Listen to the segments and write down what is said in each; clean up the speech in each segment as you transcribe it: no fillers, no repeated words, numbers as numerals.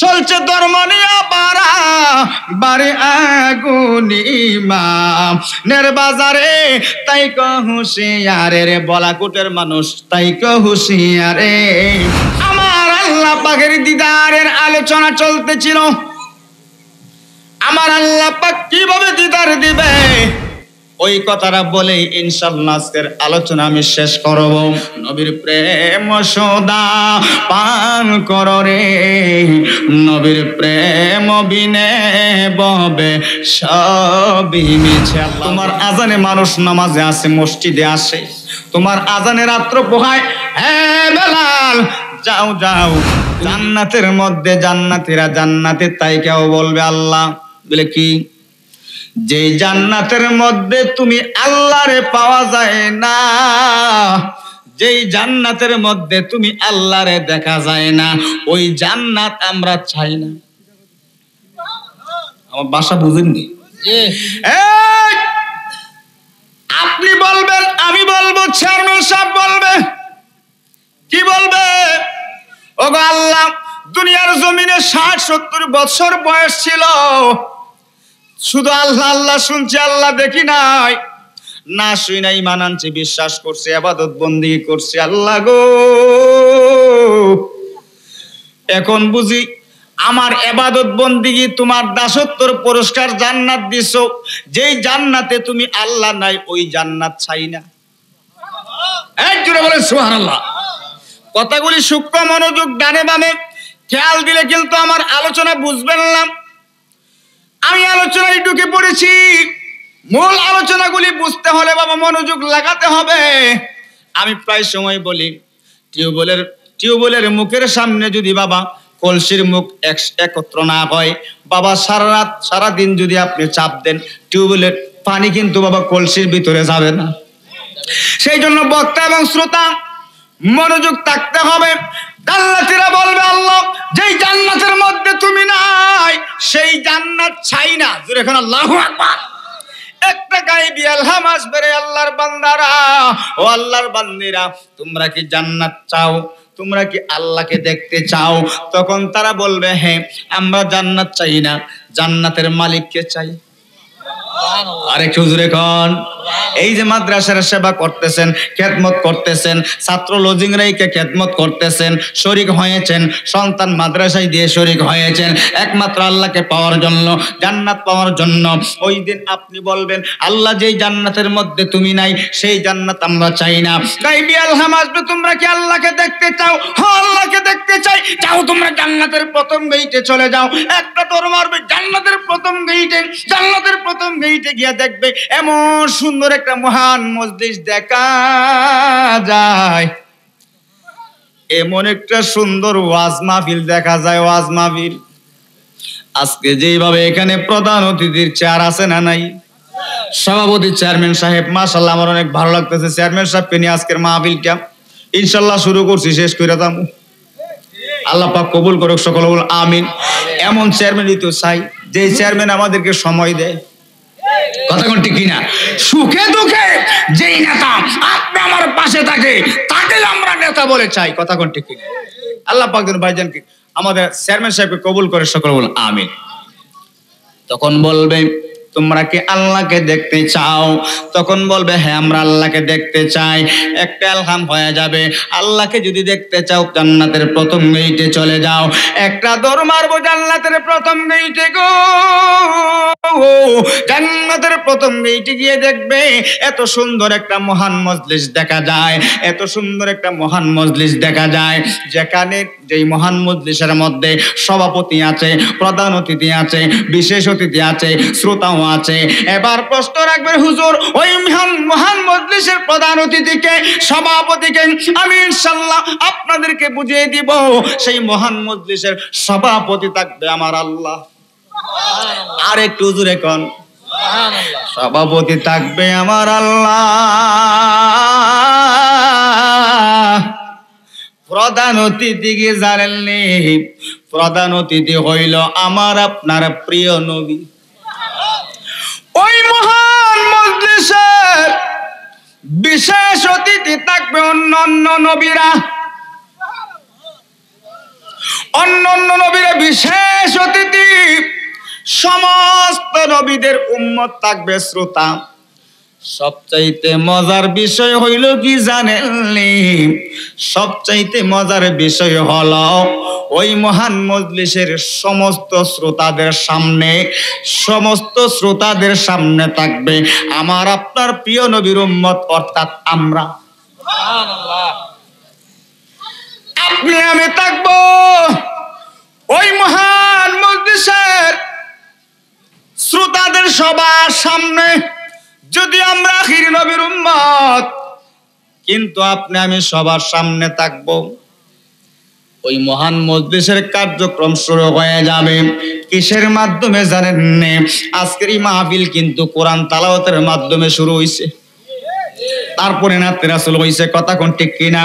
চলছে ধর্ম নিয়ে বাড়ি আগুনিমানের বাজারে, তাই হুঁশিয়ারে রে বলাকুটের মানুষ, তাই হুঁশিয়ারে। আমার আল্লাহ পাকের দিদারের আলোচনা চলতেছিল। আমার আল্লাহ পাক কিভাবে দিদার দিবে ওই কথাটা বলে ইনশাআল্লাহ আজকের আলোচনা আমি শেষ করব। নবীর প্রেম সদা পান করো রে, নবীর প্রেম বিনে ববে সবই মিছে। তোমার আজানে মানুষ নামাজে আসে, মসজিদে আসে, তোমার আজানে রাত্র পোহায়, হ্যাঁ বেলাল যাও যাও জান্নাতের মধ্যে, জান্নাতীরা জান্নাতে তাই কেউ বলবে আল্লাহ বলে কি, যে জান্নাতের মধ্যে তুমি আল্লাহরে পাওয়া যায় না, যেই জান্নাতের মধ্যে তুমি আল্লাহরে দেখা যায় না, ওই জান্নাত আমরা চাই না। আমার ভাষা বুঝেননি? আপনি বলবেন, আমি বলবো, চেয়ারম্যান সাহেব বলবে, কি বলবে? ওগো আল্লাহ, দুনিয়ার জমিনে 60-70 বছর বয়স ছিল, শুধু আল্লাহ আল্লাহ শুনছি, আল্লাহ দেখি নাই, না শুই নাই, ঈমান আনছি, বিশ্বাস করছি, ইবাদত বন্দেগী করছি। আল্লাহ গো, এখন বুঝি আমার ইবাদত বন্দেগী, তোমার দাসত্বর পুরস্কার জান্নাত দিছো, যেই জান্নাতে তুমি আল্লাহ নাই, ওই জান্নাত চাই না। এক জোরে বলেন সুবহানাল্লাহ। কথাগুলি সূক্ষ্ম মনোযোগ, ডানে বামে খেয়াল দিলে কিন্তু আমার আলোচনা বুঝবেন না। আমি আলোচনায় ঢুকে পড়েছি, মূল আলোচনাগুলি বুঝতে হলে বাবা মনোযোগ লাগাতে হবে। আমি প্রায় সময় বলি, টিউবওয়েলের মুখের সামনে যদি বাবা কলসির মুখ একত্র না হয়, বাবা সারাদিন যদি আপনি চাপ দেন, টিউবওয়েলের পানি কিন্তু বাবা কলসির ভিতরে যাবে না। সেই জন্য বক্তা এবং শ্রোতা মনোযোগ থাকতে হবে। জান্নাতীরা বলবে আল্লাহ, যেই জান্নাতের মধ্যে তুমি নাই, সেই জান্নাত চাই না। জোরে এখন আল্লাহু আকবার। একটা গায়েবী ইলহাম আসবে রে আল্লাহর বান্দারা, ও আল্লাহর বান্দিরা, তোমরা কি জান্নাত চাও? তোমরা কি আল্লাহকে দেখতে চাও? তখন তারা বলবে, হ্যাঁ আমরা জান্নাত চাই না, জান্নাতের মালিককে চাই। আরে হুজুরে কোন, এই যে মাদ্রাসার সেবা করতেছেন, খেদমত করতেছেন, ছাত্র লজিং রাইকে খেদমত করতেছেন, শরীক হয়েছেন, সন্তান মাদ্রাসায় দিয়ে শরীক হয়েছেন একমাত্র আল্লাহকে পাওয়ার জন্য, জান্নাত পাওয়ার জন্য। ওই দিন আপনি বলবেন আল্লাহ, যেই জান্নাতের মধ্যে তুমি নাই, সেই জান্নাত আমরা চাই না। গায়বী ইলহাম আসবে, তোমরা কি আল্লাহকে দেখতে চাও? হ্যাঁ আল্লাহকে দেখতে চাই। যাও তোমরা জান্নাতের প্রথম গেইটে চলে যাও। একটা দৌড় মারবে জান্নাতের প্রথম গেইটে, জান্নাতের প্রথম গেইটে গিয়ে দেখবে এমন সুন্দর একটা মহান মজলিস দেখা যায়, এমন একটা সুন্দর ওয়াজ মাহফিল দেখা যায়। ওয়াজ মাহফিল আজকে যেভাবে এখানে প্রধান অতিথির চেয়ার আছে না নাই, সভাপতি চেয়ারম্যান সাহেব, মাশাআল্লাহ আমার অনেক ভালো লাগতেছে। চেয়ারম্যান সাহেবকে নিয়ে আজকের মাহফিলটা ইনশাআল্লাহ শুরু করছি, শেষ করে দাম। আল্লাহ পাক কবুল করুক, সকলে বল আমিন। এমন চেয়ারম্যানই তো চাই, যে চেয়ারম্যান আমাদেরকে সময় দেয়। কথা কোন ঠিক কিনা? সুখে দুঃখে যেই নেতা আপনি আমার পাশে থাকে, তাকে আমরা নেতা বলে চাই। কথা কোন ঠিক কিনা? আল্লাহ পাক যেন ভাইজানকে, আমাদের চেয়ারম্যান সাহেবকে কবুল করে, সকলে বল আমিন। তখন বলবে, তোমরা কি আল্লাহকে দেখতে চাও? তখন বলবে, হ্যাঁ আমরা আল্লাহকে দেখতে চাই। একটা ইলহাম হয়ে যাবে, আল্লাহকে যদি দেখতে চাও জান্নাতের প্রথম গেইটে চলে যাও। একটা দৌড় মারবো জান্নাতের প্রথম গেইটে গো, জান্নাতের প্রথম গেইটে গিয়ে দেখবে এত সুন্দর একটা মহান মজলিস দেখা যায়, এত সুন্দর একটা মহান মজলিস দেখা যায়, যেখানে যেই মহান মজলিসের মধ্যে সভাপতি আছে, প্রধান অতিথি আছে, বিশেষ অতিথি আছে, শ্রোতাও আছে। এবার প্রশ্ন রাখবেন, হুজুর ওই মহান মজলিসের প্রধান অতিথিকে, সভাপতিকে আমি ইনশাআল্লাহ আপনাদেরকে বুঝিয়ে দিব। সেই মহান মজলিসের সভাপতি থাকবে আমার আল্লাহ। আর একটু জোরে কোন, সভাপতি থাকবে আমার আল্লাহ। প্রধান অতিথি কি জানেননি? প্রধান অতিথি হইল আমার আপনার প্রিয় নবী। ওই মহান মজলিসের বিশেষ অতিথি থাকবে অন্য নবীরা, বিশেষ নবীদের উম্মত থাকবে শ্রোতা। সবচাইতে মজার বিষয় হইল কি জানেননি? সবচাইতে মজার বিষয় হলো ওই মহান মজলিসের সমস্ত শ্রোতাদের সামনে থাকবে আমার আপনার প্রিয় নবীর উম্মত, অর্থাৎ আমরা। আপনি আমি থাকবো ওই মহান মজলিসের শ্রোতাদের সবার সামনে। যদি আমরা আখির নবীর উম্মত, কিন্তু আপনি আমি সবার সামনে থাকবো। ওই মহান মজলিসের কার্যক্রম শুরু হয়ে যাবে কিসের মাধ্যমে জানেন? আজকের এই মাহফিল কিন্তু কোরআন তেলাওয়াতের মাধ্যমে শুরু হইছে। তারপরে নাতে রাসূল হইছে, কথা কোন ঠিক কিনা?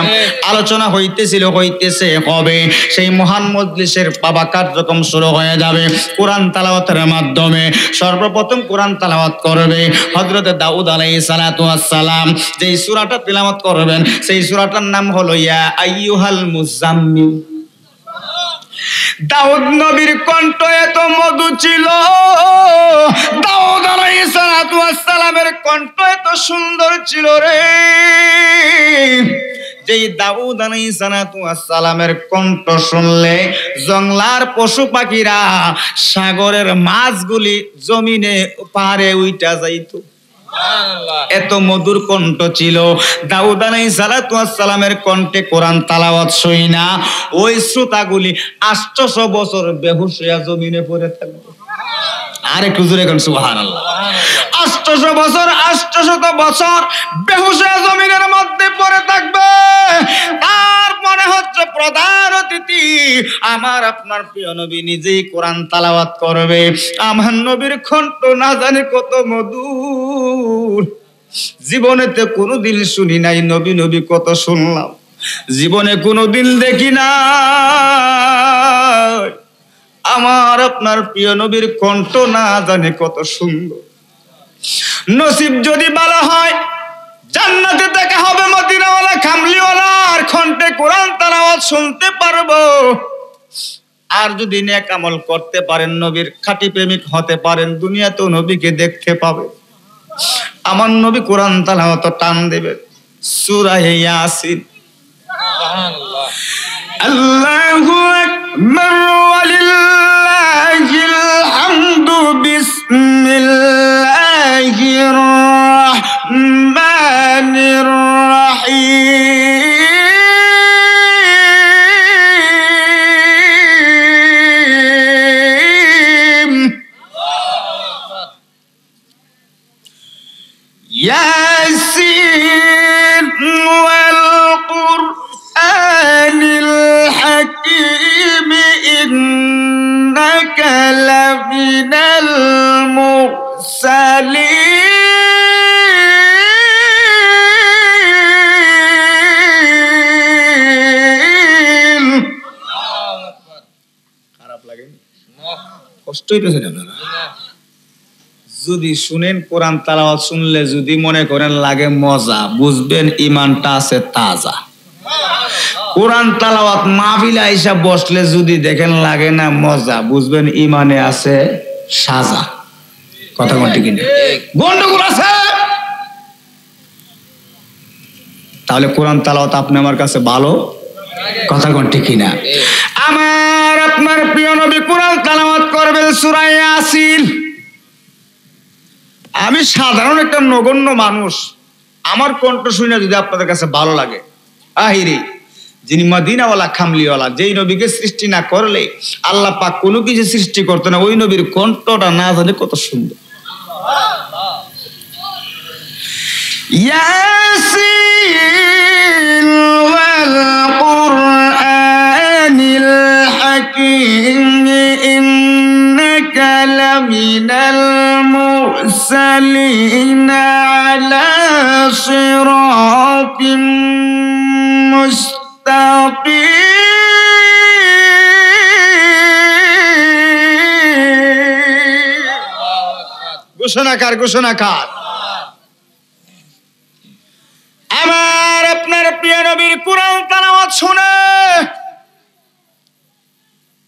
আলোচনা হইতেছে হবে। সেই মহান মজলিসের বাবা কার্যক্রম শুরু হয়ে যাবে কোরআন তেলাওয়াতের মাধ্যমে। সর্বপ্রথম কোরআন তেলাওয়াত করবে হযরত দাউদ আলাইহিস সালাতু ওয়াস সালাম। যেই সূরাটা তেলাওয়াত করবেন সেই সূরাটার নাম হলো ইয়া আইয়ুহাল মুজাম্মিল। দাউদ নবীর কণ্ঠ এত মধু ছিল, দাউদ আলাইহিস সালাতু ওয়াস সালামের কণ্ঠ এত সুন্দর ছিল রে। যেই দাউদ আলাইহিস সালাতু ওয়াস সালামের কণ্ঠ শুনলে জঙ্গলার পশু পাখিরা, সাগরের মাছগুলি জমিনে পারে উইটা যাইতো। এত মধুর কণ্ঠ ছিল দাউদ আলাইহিস সালাতু ওয়াস সালামের কণ্ঠে। কোরআন তেলাওয়াত শুইনা ওই শ্রোতাগুলি 800 বছর বেহুশ হয়ে জমিনে পড়ে থাকবে। আরে কুজুরে কোন সুবহানাল্লাহ। 800 বছর 800 বছর বেহুশ হয়ে জমিনের মধ্যে পড়ে থাকবে। তার মনে হচ্ছে প্রধান অতিথি আমার আপনার প্রিয় নবী নিজেই কোরআন তেলাওয়াত করবে। আমার নবীর কণ্ঠ না জানি কত মধুর। জীবনেতে কোনোদিন শুনি নাই, নবী নবী কত শুনলাম, জীবনে কোনোদিন দেখি না আমার আপনার প্রিয় নবীর কণ্ঠ না জানে কত সুন্দর। নসিব যদি ভালো হয় জান্নাতে দেখা হবে মদিনাওয়ালা কামলিওয়ালার কণ্ঠে কোরআন তেলাওয়াত শুনতে পারবো। আর যদি নেক আমল করতে পারেন, নবীর খাঁটি প্রেমিক হতে পারেন, দুনিয়াতেও নবীকে দেখতে পাবে। আমার নবী কোরআন তেলাওয়াত টান দেবে। সূরা ইয়াসিন। সুবহানাল্লাহ। আল্লাহু আকবার ওয়ালিল্লাহিল হামদু বিসমিল্লাহির রাহমানির রাহিম। ইয়াসিন ওয়াল কুরআনিল হাকীম ইন্নাকা লামিনাল মুরসালিন। খারাপ লাগে? কষ্টই পেয়েছেন আপনারা? যদি শুনেন কোরআন তেলাওয়াত শুনলে যদি মনে করেন লাগে মজা, বুঝবেন ইমানটা আছে তাজা। কোরআন তেলাওয়াত মাহফিলে আইসা বসলে যদি দেখেন লাগে না মজা, বুঝবেন ইমানে আছে সাজা। কথা কোনটি কিনা? গন্ডগোল আছে। তাহলে কোরআন তেলাওয়াত আপনি আমার কাছে ভালো, কথা কোনটি কিনা? আমার আপনার প্রিয় নবী কোরআন তেলাওয়াত করবেন সূরা ইয়াসিন। আমি সাধারণ একটা নগণ্য মানুষ, আমার কণ্ঠ শুনে যদি আপনাদের কাছে ভালো লাগে, আহিরে যিনি মদিনাওয়ালা কামলিওয়ালা, যেই নবীকে সৃষ্টি না করলে আল্লাহ পাক কোনো কিছু সৃষ্টি করতো না, ওই নবীর কণ্ঠটা না জানে কত সুন্দর। ইয়াসিন ওয়াল কুরআনিল হাকীম ইন্নাকা লামিনাল মুরসালিন আলা সিরাতিম ঘোষণাকার। আমার আপনার প্রিয় নবীর কোরআন তেলাওয়াত শুনে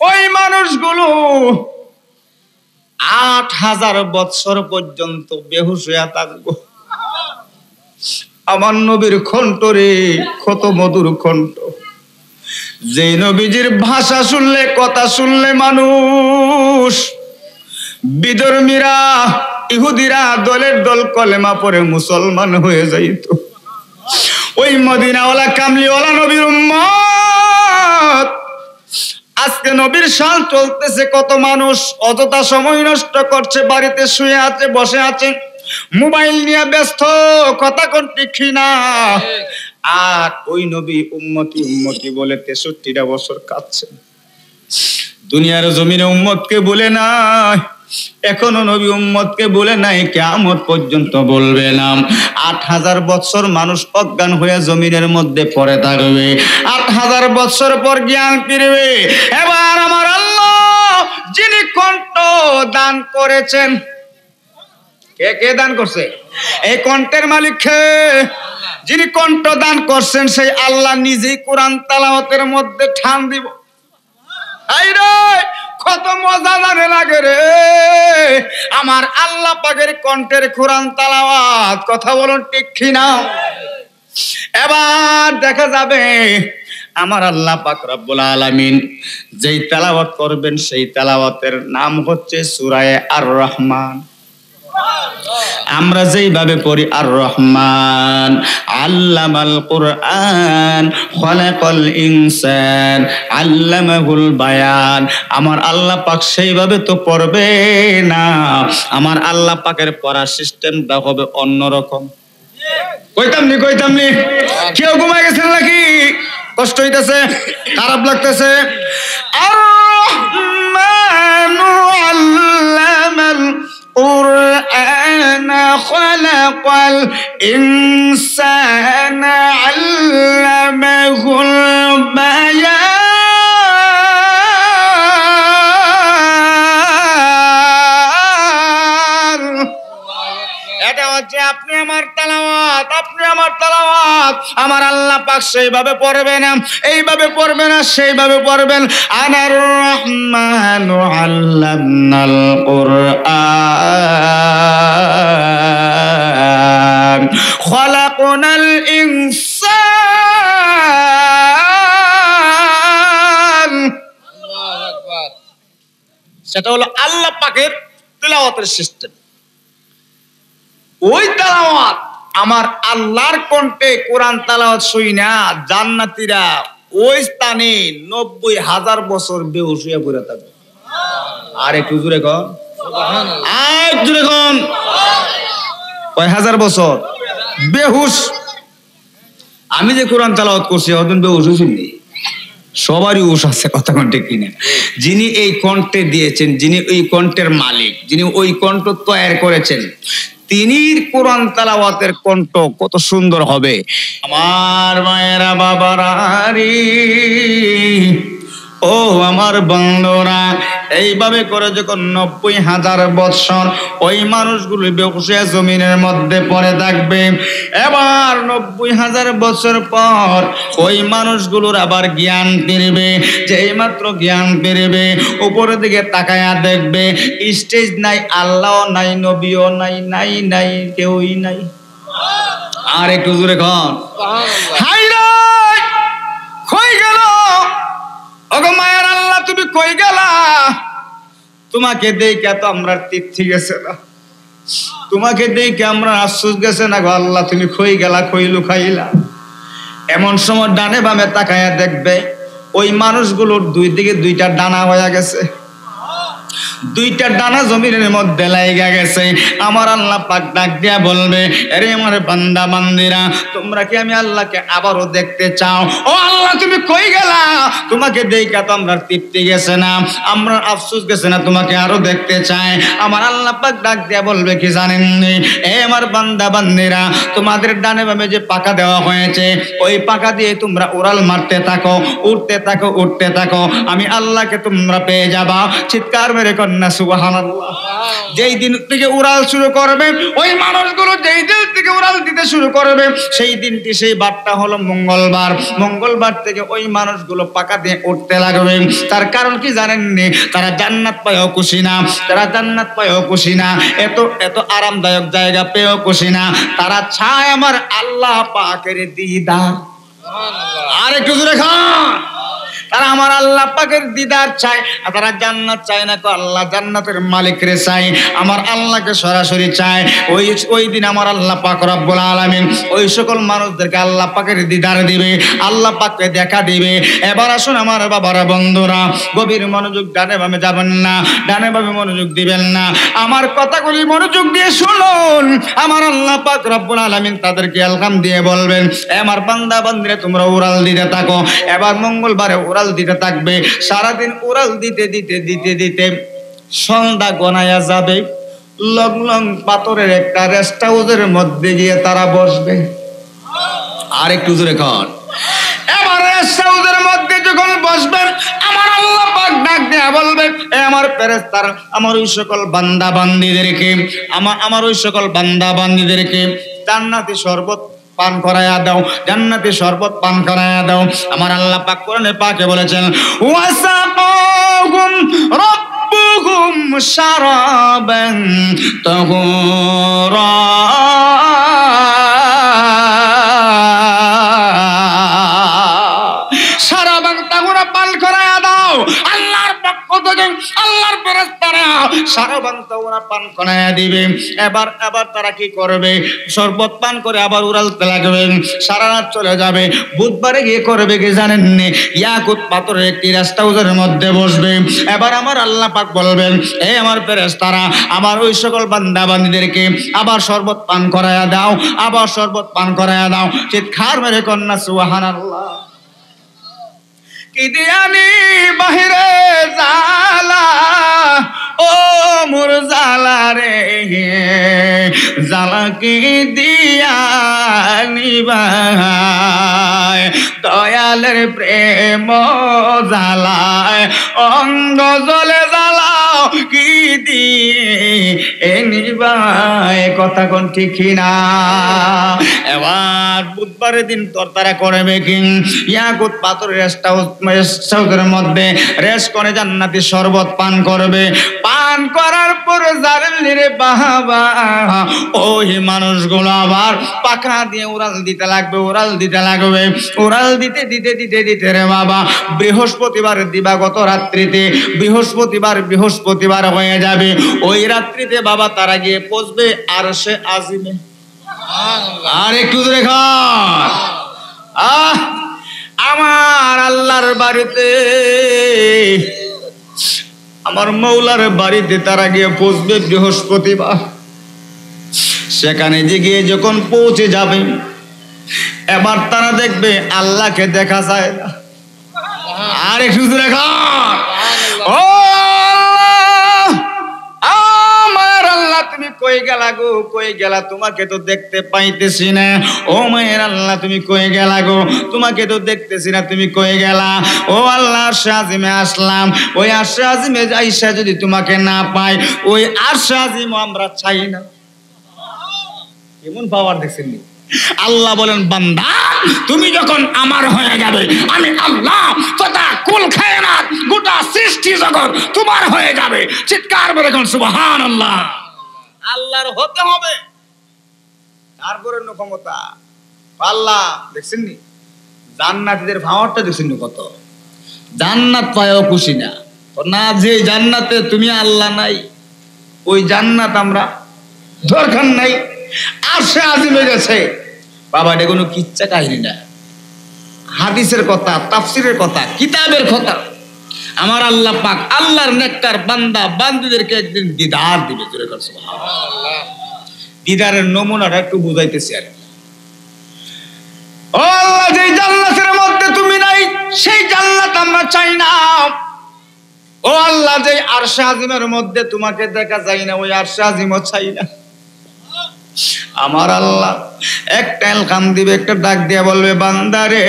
ওই মানুষগুলো 8000 বছর পর্যন্ত বেহুশ হইয়া থাকবো। আমার নবীর কণ্ঠ রে, কত মধুর কণ্ঠ। যে নবীজির ভাষা শুনলে, কথা শুনলে মানুষ, বিধর্মীরা, ইহুদিরা দলের দল কলেমা পড়ে মুসলমান হয়ে যাইত। ওই মদিনাওয়ালা কামলিওয়ালা নবীর উম্মত আজকে নবীর শান চলতেছে, কত মানুষ অযথা সময় নষ্ট করছে, বাড়িতে শুয়ে আছে, বসে আছে, মোবাইল নিয়ে ব্যস্ত, কথা কোন ঠিক না। আর ওই নবী উম্মতি উম্মতি বলে 63টা বছর কাঁদছে। দুনিয়ার জমিনে উম্মতকে বলে নাই, এখনো নবী উম্মতকে বলে নাই, কিয়ামত পর্যন্ত বলবে না। 8000 বছর মানুষ অজ্ঞান হয়ে জমিনের মধ্যে পড়ে থাকবে, 8000 বছর পর জ্ঞান ফিরবে। এবার আমার আল্লাহ যিনি কণ্ঠ দান করেছেন, কে কে দান করছে? এই কণ্ঠের মালিক কে? যিনি কণ্ঠ দান করছেন সেই আল্লাহ নিজেই কোরআন তেলাওয়াতের মধ্যে ঠান দিব। কত মজা জানে লাগে রে আমার আল্লাহ পাকের কণ্ঠের কোরআন তেলাওয়াত। কথা বলুন ঠিক কিনা? এবার দেখা যাবে আমার আল্লাহ পাক রব্বুল আলামিন যেই তেলাওয়াত করবেন সেই তেলাওয়াতের নাম হচ্ছে সূরা আর রহমান। আমরা যেইভাবে পড়ি আর রহমান আল্লামাল কুরআন খালাকাল ইনসান আল্লামাহুল বায়ান, আমার আল্লাহ পাক সেইভাবে তো পড়বে না। আমার আল্লাহ পাকের পড়ার সিস্টেমটা হবে অন্যরকম। কইতামনি কেউ ঘুমায় গেছেন নাকি? কষ্ট হইতেছে, খারাপ লাগতেছে? আর রহমানু আল্লামাল القرآن خلق الإنسان علمه البيان। এটা হচ্ছে আপনি আমার তেলাওয়াত, আপনি আমার তেলাওয়াত। আমার আল্লাহ পাক সেইভাবে পড়বে না, এইভাবে পড়বে না, সেইভাবে পড়বেন। আনার রহমানু আল্লামনাল কুরআন খালাকনাল ইনসান। আল্লাহু আকবার। সেটা হলো আল্লাহ পাকের তেলাওয়াতের সিস্টেম। ওই তেলাওয়াত আমার আল্লাহর কণ্ঠে কোরআন তেলাওয়াত শুইনা জান্নাতীরা ওই স্থানে 90,000 বছর বেহুশ হয়ে পড়ে থাকবে। আর একটু জোরে কন সুবহানাল্লাহ, আর জোরে কন কয় হাজার বছর বেহুশ। আমি যে কোরআন তেলাওয়াত করছি ওদিন বেহুশ হইনি, সবারই হুঁশ আছে। কথা কোন ঠিক কিনা? যিনি এই কণ্ঠে দিয়েছেন, যিনি ওই কণ্ঠের মালিক, যিনি ওই কণ্ঠ তৈরি করেছেন, তিনি কোরআন তেলাওয়াতের কণ্ঠ কত সুন্দর হবে। আমার মায়েরা বাবারা রে, ও আমার বন্ধুরা, এইভাবে করে যখন 90,000 বছর ওই মানুষগুলো বেহুশে জমিনের মধ্যে পড়ে থাকবে, এবার 90,000 বছর পর ওই মানুষগুলোর আবার জ্ঞান ফিরবে। যেই মাত্র জ্ঞান ফিরবে উপরের দিকে তাকায়া দেখবে স্টেজ নাই, আল্লাহ নাই, নবীও নাই, নাই নাই কেউই নাই। আর একটু জোরে কন হাই রে, কই গেল ওগো মায়ের আল্লাহ, তুমি কই গেলা? তোমাকে দেখে তো আমরা তৃপ্তি গেছে না, তোমাকে দেখে আমরা আফসোস গেছে না গো আল্লাহ, তুমি কই গেলা, কই লুকাইলা? এমন সময় ডানে বামে তাকায়া দেখবে ওই মানুষগুলোর দুই দিকে দুইটা ডানা হয়ে গেছে, দুইটা ডানা জমিনের মধ্যে লাইগা গেছে। আমার আল্লাহ পাক ডাক দিয়া বলবে, আরে আমার বান্দা বান্দিরা, তোমরা কি আমি আল্লাহকে আবারও দেখতে চাও? ও আল্লাহ, তুমি কই গেলা? তোমাকে দেখা তো আমরা তৃপ্তি গেছে না, আমরা আফসোস গেছে না, তোমাকে আরো দেখতে চাই। আমার আল্লাহ পাক ডাক দিয়া বলবে কি জানেননি? এ আমার বান্দা বান্দিরা, তোমাদের ডানে বামে যে পাকা দেওয়া হয়েছে ওই পাকা দিয়ে তোমরা উড়াল মারতে থাকো, উঠতে থাকো, উঠতে থাকো, আমি আল্লাহকে তোমরা পেয়ে যাবা। চিৎকার মেরে কন্যা সুবহানাল্লাহ। যেই দিন থেকে উড়াল শুরু করবে, ওই মানুষগুলো যেই দিন থেকে উড়াল দিতে শুরু করবে, সেই দিনটি সেই বারটা হলো মঙ্গলবার। মঙ্গলবার থেকে ওই মানুষগুলো পাকা দিয়ে উঠতে লাগবে। তার কারণ কি জানেননি? তারা জান্নাত পায়ও খুশি না, তারা জান্নাত পায়ও খুশি না, এত এত আরামদায়ক জায়গা পেয়েও খুশি না। তারা চায় আমার আল্লাহ পাকের দিদার। আর একটু জোরে খান। তারা আমার আল্লাহ পাকের দিদার চায়। তারা জান্নাত চায় না, তো আল্লাহ জান্নাতের মালিকরে চায়, আমার আল্লাহকে সরাসরি চায়। ওই দিন আমার আল্লাহ পাক রব্বুল আলামিন ওই সকল মানুষদেরকে আল্লাহ পাকের দিদার দিবে, আল্লাহ পাককে দেখা দিবে। এবার আসুন আমার বাবারা, বন্ধুরা, গভীর মনোযোগ, ডানে বামে যাবেন না, ডানে বামে মনোযোগ দিবেন না, আমার কথাগুলি মনোযোগ দিয়ে শুনুন। আমার আল্লাহ পাক রব্বুল আলামিন তাদেরকে আলকাম দিয়ে বলবেন, আমার বান্দা বান্দিরা তোমরা উড়াল দিতে থাকো। এবার মঙ্গলবারে উড়াল দিতে থাকবে। সারাদিন উড়াল দিতে দিতে দিতে দিতে সন্ধ্যা গনায়া যাবে। লং লং পাথরের একটা রেস্ট হাউসের মধ্যে গিয়ে তারা বসবে। আর একটু জোরে কর। এবার রেস্ট হাউসের মধ্যে যখন বসবেন, আমার আল্লাহ পাক ডাক দেয়া বলবে, আমার ফেরেশতারা আমার ওই সকল বান্দা বান্দীদেরকে, আমার ওই সকল বান্দা বান্দীদেরকে জান্নাতি শরবত পান করায়া দাও, জান্নাতি শরবত পান করায়া দাও। আমার আল্লাহ পাক কোরআনে পাকে বলেছেন, ওয়াসাকুম রাব্বুকুম শারাবান তাহুরা। শারাবান তাহুরা পান করায়া দাও। আল্লাহর পক্ষ থেকে আল্লাহর ফেরেশতারা শারাবান তাহুরা পান করায়া দিবে। এবার তারা কি করবে? শরবত পান করে আবার উড়ালতে লাগবে। সারা রাত চলে যাবে। বুধবারে গিয়ে করবে কি জানেন? ইয়াকুত পাথরের একটি রেস্ট হাউসের মধ্যে বসবে। এবার আমার আল্লাহ পাক বলবেন, এই আমার ফেরেশতারা আমার ওই সকল বান্দা বান্দীদেরকে আবার শরবত পান করায়া দাও, আবার শরবত পান করায়া দাও। চিৎকার মেরে কন্যা সুবহানাল্লাহ। কি দিয়ানি বাহিরে জালা, ও মোর জালা রে, জালা কি দিয়ানি ভাই, দয়ালের প্রেম জালায় অঙ্গ জলে জ্বালাও কি দিয়ে নিবাই। কথা কোন ঠিক না? এবার বুধবারের দিন তোর তারা করবে কি? ইয়াকুত পাথর রেস্ট হাউসের মধ্যে রেস্ট করে জান্নাতি শরবত পান করবে। পান করার পর জানলি রে বাবা, ওই মানুষগুলো আবার পাখা দিয়ে উড়াল দিতে লাগবে, উড়াল দিতে লাগবে। উড়াল দিতে দিতে দিতে দিতে রে বাবা, বৃহস্পতিবার দিবাগত রাত্রিতে, বৃহস্পতিবার হয়ে যাবে। ওই রাত্রিতে বাবা তারা গিয়ে পৌঁছবে আরশে আজিমে। আর একটু জোরে খান। আমার আল্লাহর বাড়িতে, আমার মৌলার বাড়িতে তারা গিয়ে পৌঁছবে বৃহস্পতিবার। সেখানে গিয়ে যখন পৌঁছে যাবে, এবার তারা দেখবে আল্লাহকে দেখা যায় না। আর একটু জোরে খান। ও আমার আল্লাহ, তুমি কই গেলা গো, কই গেলা? তোমাকে তো দেখতে পাইতেছি না। ও মায়ের আল্লাহ, তুমি কই গেলা গো? তোমাকে তো দেখতেছি না, তুমি কই গেলা? ও আল্লাহ, আরশে আজিমে আসলাম। ওই আরশে আজিমে আইসা যদি তোমাকে না পাই, ওই আরশে আজিম আমরা চাই না। কেমন পাওয়ার দেখছেন? আল্লাহ বলেন, বান্দা তুমি যখন আমার হয়ে যাবে, আমি আল্লাহ তথা কুল কায়নাত গোটা সৃষ্টি জগৎ তোমার হয়ে যাবে। চিৎকার করে কোন সুবহানাল্লাহ। আল্লাহর হতে হবে, তারপরে ক্ষমতা। আল্লাহ দেখছেন নি জান্নাতীদের ভাওয়ারটা দেখছেন নি? কত জান্নাত পায়ও খুশি না। না, যে জান্নাতে তুমি আল্লাহ নাই, ওই জান্নাত আমরা দরকার নাই। আরশে আজিমে গেছে বাবা, এটা কোনো কিচ্ছা কাহিনী না, হাদিসের কথা, তাফসিরের কথা, কিতাবের কথা। আমার আল্লাহ পাক আল্লাহর নেককার বান্দা বান্দীদেরকে একদিন দিদার দিবে। সুবহানাল্লাহ। দিদারের নমুনাটা একটু বুঝাইতেছি আর। ও আল্লাহ, যে জান্নাতের মধ্যে তুমি নাই, সেই জান্নাত আমরা চাই না। ও আল্লাহ, যে আরশে আজিমের মধ্যে তোমাকে দেখা যায় না, ওই আরশে আজিমও চাই না। আমার আল্লাহ একটা এলকাম দিবে, একটা ডাক দিয়ে বলবে, বান্দারে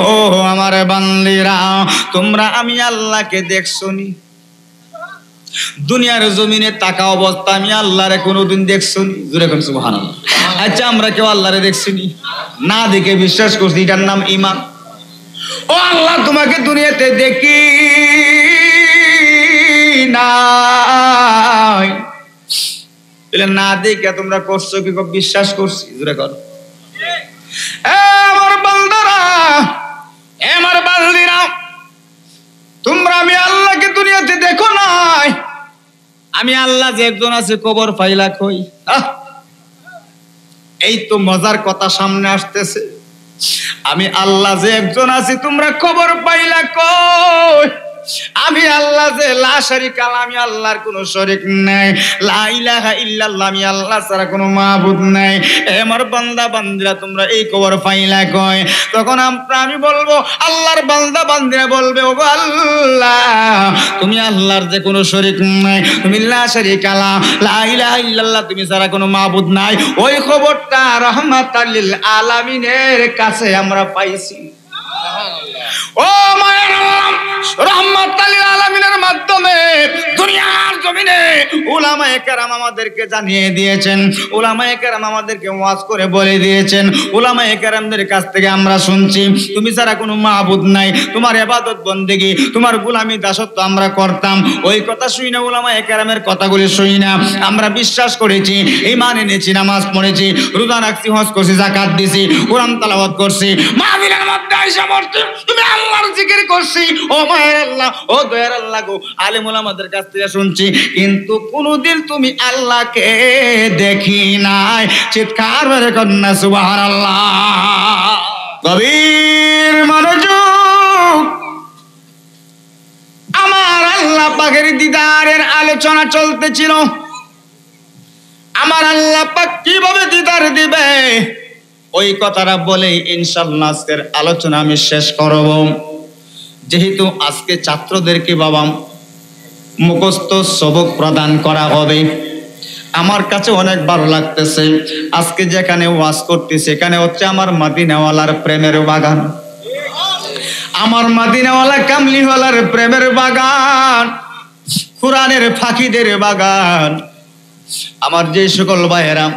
ও আমার বান্দিরা, তোমরা আমি আল্লাহকে দেখছনি? দুনিয়ার জমিনে টাকা অবস্থা আমি আল্লাহরে কোনোদিন দেখছনি? জোরে কোন সুবহানাল্লাহ। আচ্ছা, আমরা কেউ আল্লাহরে দেখছিনি? না দেখে বিশ্বাস করছি, এটার নাম ঈমান। ও আল্লাহ, তোমাকে দুনিয়াতে দেখি নাই, না দেখে তোমরা করছো কি বিশ্বাস করছি? জোরে কর। আমার বান্দারা, আমার বান্দিরা, তোমরা আমি আল্লাহকে দুনিয়াতে দেখো নাই? আমি আল্লাহ যে একজন আছে কবর পাইলা কই? এই তো মজার কথা সামনে আসতেছে। আমি আল্লাহ যে একজন আছি তোমরা খবর পাইলা কই? আমি আল্লাহ যে লা শারীকা লাহু, আমি আল্লাহর কোনো শরীক নাই। লা ইলাহা ইল্লাল্লাহ, আমি আল্লাহ ছাড়া কোনো মাবুদ নাই। আমার বান্দা বান্দিরা, তোমরা এই খবর পাইলা কই? তখন আমি বলবো, আল্লাহর বান্দা বান্দিরা বলবে, ও আল্লাহ, তুমি আল্লাহর যে কোনো শরীক নাই, তুমি লা শারীকা লাহু, লা ইলাহা ইল্লাল্লাহ, তুমি ছাড়া কোনো মাবুদ নাই। ওই খবরটা রাহমাতাল লিল আলামিনের কাছে আমরা পাইছি। ও মায়ের রাহমাতাল লিল আলামিনের মাধ্যমে দুনিয়ার জমিনে উলামায়ে কেরাম আমাদেরকে জানিয়ে দিয়েছেন, উলামায়ে কেরাম আমাদেরকে ওয়াজ করে বলে দিয়েছেন, উলামায়ে কেরামদের কাছ থেকে আমরা শুনছি তুমি ছাড়া কোনো মাবুদ নাই, তোমার ইবাদত বন্দেগী, তোমার গোলামি দাসত্ব আমরা করতাম। ওই কথা শুই না, উলামায়ে কেরামের কথাগুলি শুই না, আমরা বিশ্বাস করেছি, ঈমান এনেছি, নামাজ পড়েছি, রোজা রাখছি, হজ করছি, যাকাত দিছি, কোরআন তেলাওয়াত করছি, মাহফিলের মধ্যে আইসা পড়ছি, তুমি আল্লাহর জিকির করছি। ও মায়ের আল্লাহ, ও দয়ার আল্লাহ গো, আলেম ওলামাদের কাছ থেকে শুনছি, কিন্তু কোনদিন তুমি আল্লাহকে দেখি নাই। চিৎকার করে কন্যা সুবহানাল্লাহ। গভীর মনোযোগ। আমার আল্লাহ পাকের দিদারের আলোচনা চলতেছিল। আমার আল্লাহ পাক কিভাবে দিদার দিবে ওই কথাটা বলে ইনশাআল্লাহ আজকের আলোচনা আমি শেষ করব। যেহেতু আজকে ছাত্রদেরকে বাবা মুখস্থ সবক প্রদান করা হবে, আমার কাছে অনেক ভালো লাগতেছে। আজকে যেখানে ওয়াজ করতেছি সেখানে হচ্ছে আমার মদিনাওয়ালার প্রেমের বাগান, আমার মদিনাওয়ালা কামলিওয়ালার প্রেমের বাগান, কোরআনের ফাঁকিদের বাগান। আমার যে সকল ভাইয়েরা